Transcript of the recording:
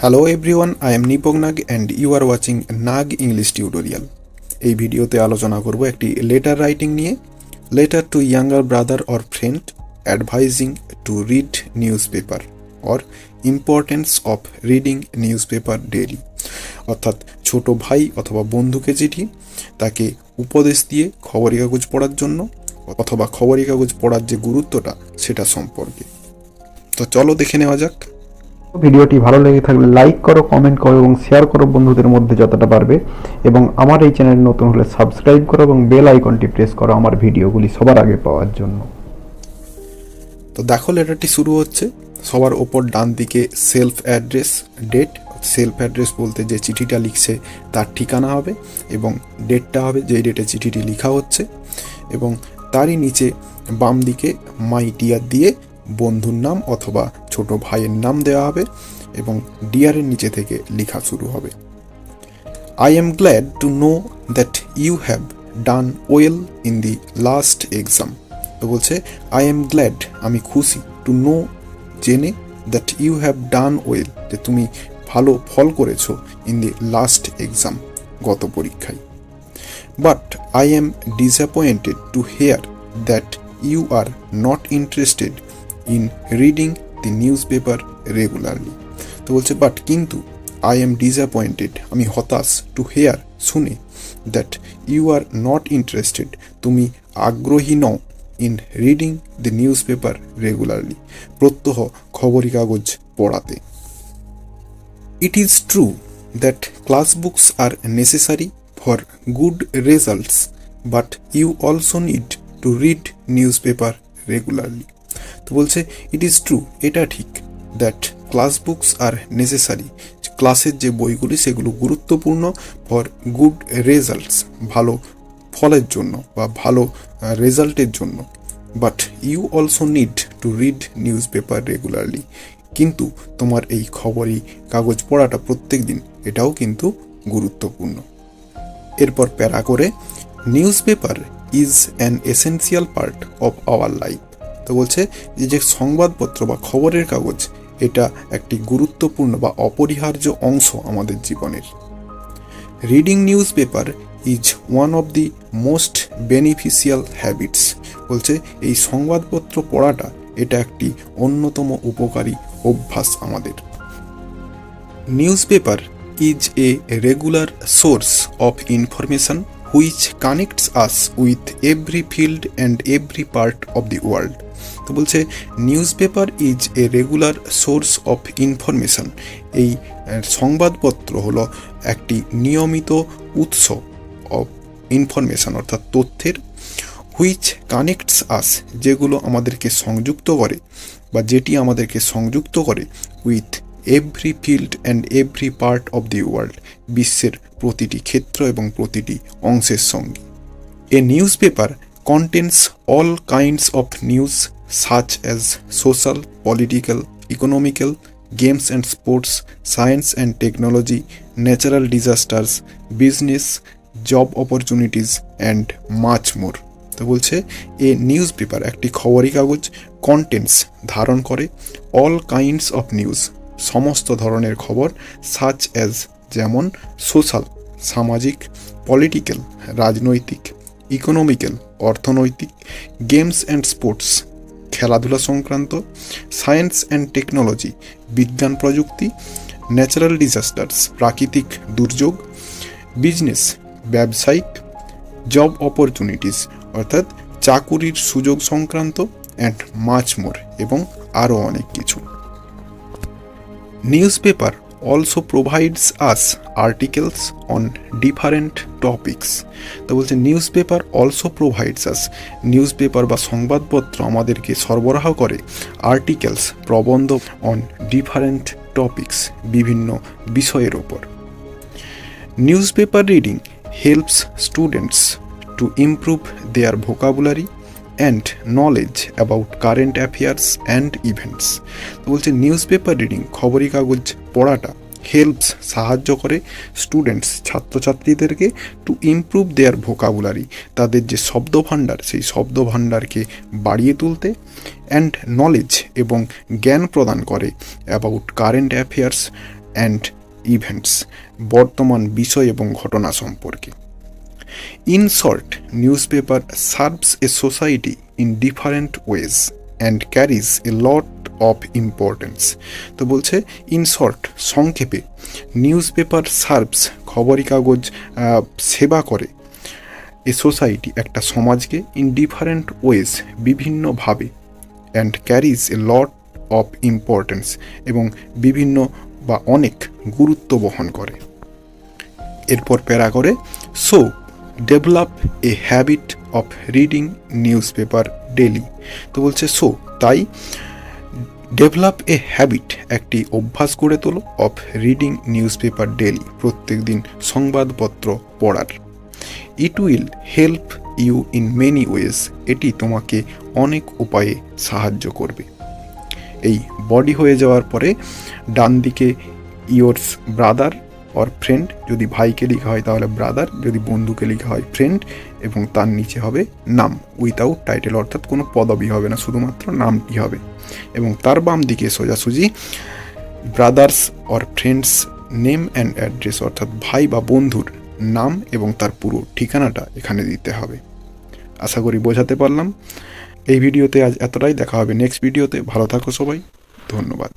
Hello everyone, I am Nipok Nag and you are watching Nag English tutorial. এই ভিডিওতে আলোচনা করব একটি লেটার রাইটিং নিয়ে। Letter to younger brother or friend advising to read newspaper or importance of reading newspaper daily. অর্থাৎ ছোট ভাই অথবা বন্ধুকে চিঠি, তাকে উপদেশ দিয়ে খবরের কাগজ পড়ার জন্য অথবা খবরের কাগজ পড়ার যে গুরুত্বটা সেটা সম্পর্কে। তো চলো দেখে নেওয়া যাক। ভিডিওটি ভালো লেগে থাকলে লাইক করো, কমেন্ট করো এবং শেয়ার করো বন্ধুদের মধ্যে যতটা পারবে, এবং আমার এই চ্যানেল নতুন হলে সাবস্ক্রাইব করো এবং বেল আইকনটি প্রেস করো আমার ভিডিওগুলি সবার আগে পাওয়ার জন্য। তো দেখো, লেটারটি শুরু হচ্ছে। সবার ওপর ডান দিকে self address, date. Self address বলতে যে চিঠিটা লিখছে তার ঠিকানা হবে এবং ডেটটা হবে যেই ডেটে চিঠিটি লেখা হচ্ছে, এবং তারই নিচে বাম দিকে মাই ডিয়ার দিয়ে বন্ধুর নাম অথবা ছোট ভাইয়ের নাম দেওয়া হবে এবং ডিয়ারের নিচে থেকে লেখা শুরু হবে। I am glad to know that you have done well in the last exam. তো বলছে আই এম গ্ল্যাড, আমি খুশি, টু নো জেনে, that you have done well, যে তুমি ভালো ফল করেছো, ইন দি লাস্ট এক্সাম, গত পরীক্ষায়। But I am disappointed to hear that you are not interested in reading the news paper regularly. তো বলছে বাট, কিন্তু, আই এম ডিসঅ্যাপয়েন্টেড, আমি হতাশ, টু হেয়ার, শুনে, that you are not interested, তুমি আগ্রহী নও, in reading the news paper regularly, প্রত্যহ খবরের কাগজ পড়াতে। It is true that class books are necessary for good results, but you also need to read news paper regularly. তো বলছে ইট is true, এটা ঠিক, that class books are necessary, ক্লাসের যে বইগুলি সেগুলো গুরুত্বপূর্ণ, ফর গুড রেজাল্টস, ভালো ফলের জন্য বা ভালো রেজাল্টের জন্য, but you also need to read news paper regularly, কিন্তু তোমার এই খবরই কাগজ পড়াটা প্রত্যেক দিন, এটাও কিন্তু গুরুত্বপূর্ণ। এরপর প্যারা করে, news paper is an essential part of our life. তো বলছে যে সংবাদপত্র বা খবরের কাগজ এটা একটি গুরুত্বপূর্ণ বা অপরিহার্য অংশ আমাদের জীবনের। Reading news paper is one of the most beneficial habits. বলছে এই সংবাদপত্র পড়াটা এটা একটি অন্যতম উপকারী অভ্যাস আমাদের। News paper is a regular source of information which connects us with every field and every part of the world. তো বলছে news paper is a regular source of information, এই সংবাদপত্র হলো একটি নিয়মিত উৎস অফ ইনফরমেশন অর্থাৎ তথ্যের, হুইচ কানেক্টস আস, যেগুলো আমাদেরকে সংযুক্ত করে বা যেটি আমাদেরকে সংযুক্ত করে, with every field and every part of the world, বিশ্বের প্রতিটি ক্ষেত্র এবং প্রতিটি অংশের সঙ্গে। A newspaper contains all kinds of news such as social, political, economical, games and sports, science and technology, natural disasters, business, job opportunities and much more. তো বলছে এ news paper, একটি খবরের কাগজ, কন্টেন্টস, ধারণ করে, অল কাইন্ডস অফ নিউজ, সমস্ত ধরনের খবর, সাচ অ্যাজ, যেমন, সোশ্যাল, সামাজিক, পলিটিক্যাল, রাজনৈতিক, ইকোনমিক্যাল, অর্থনৈতিক, গেমস অ্যান্ড স্পোর্টস, খেলাধুলা সংক্রান্ত, সায়েন্স অ্যান্ড টেকনোলজি, বিজ্ঞান প্রযুক্তি, ন্যাচারাল ডিজাস্টার্স, প্রাকৃতিক দুর্যোগ, বিজনেস, ব্যবসায়িক, জব অপরচুনিটিস অর্থাৎ চাকুরির সুযোগ সংক্রান্ত, অ্যান্ড মাচ মোর, এবং আরও অনেক কিছু। News paper also provides us articles on different topics. তো বলছে news paper also provides us, news paper বা সংবাদপত্র আমাদেরকে সরবরাহ করে, আর্টিকেলস, প্রবন্ধ, অন ডিফারেন্ট টপিক্স, বিভিন্ন বিষয়ের ওপর। News paper reading helps students to improve their vocabulary and knowledge about current affairs and events. তো বলছে নিউজ পেপার রিডিং, খবরের কাগজ পড়াটা, হেল্পস, সাহায্য করে, স্টুডেন্টস, ছাত্রছাত্রীদেরকে, টু ইমপ্রুভ দেয়ার ভোকাবুলারি, তাদের যে শব্দভাণ্ডার সেই শব্দভাণ্ডারকে বাড়িয়ে তুলতে, অ্যান্ড নলেজ, এবং জ্ঞান প্রদান করে, about current affairs, and events, বর্তমান বিষয় এবং ঘটনা সম্পর্কে। In short, newspaper serves a society in different ways and carries a lot of importance. তো বলছে ইন শর্ট, সংক্ষেপে, নিউজ পেপার সার্ভস, খবরের কাগজ সেবা করে, এ সোসাইটি একটা সমাজকে, ইন ডিফারেন্ট ওয়েজ বিভিন্নভাবে, and caries A lot of importance এবং বিভিন্ন বা অনেক গুরুত্ব বহন করে। এরপর প্যারা করে so develop a habit of reading news paper daily. তো বলছে সো তাই, ডেভেলপ এ হ্যাবিট একটি অভ্যাস গড়ে তোলো, of reading news paper daily প্রত্যেক দিন সংবাদপত্র পড়ার। It will help you in many ways, এটি তোমাকে অনেক উপায়ে সাহায্য করবে। এই বডি হয়ে যাওয়ার পরে ডান দিকে ইয়োরস ব্রাদার অর ফ্রেন্ড, যদি ভাইকে লেখা হয় তাহলে ব্রাদার, যদি বন্ধুকে লেখা হয় ফ্রেন্ড, এবং তার নিচে হবে নাম উইথাউট টাইটেল, অর্থাৎ কোনো পদবি হবে না, শুধুমাত্র নামটি হবে। এবং তার বাম দিকে সোজাসুজি brothers or friends name and address, অর্থাৎ ভাই বা বন্ধুর নাম এবং তার পুরো ঠিকানাটা এখানে দিতে হবে। আশা করি বোঝাতে পারলাম। এই ভিডিওতে আজ এতটাই, দেখা হবে নেক্সট ভিডিওতে। ভালো থাকো সবাই, ধন্যবাদ।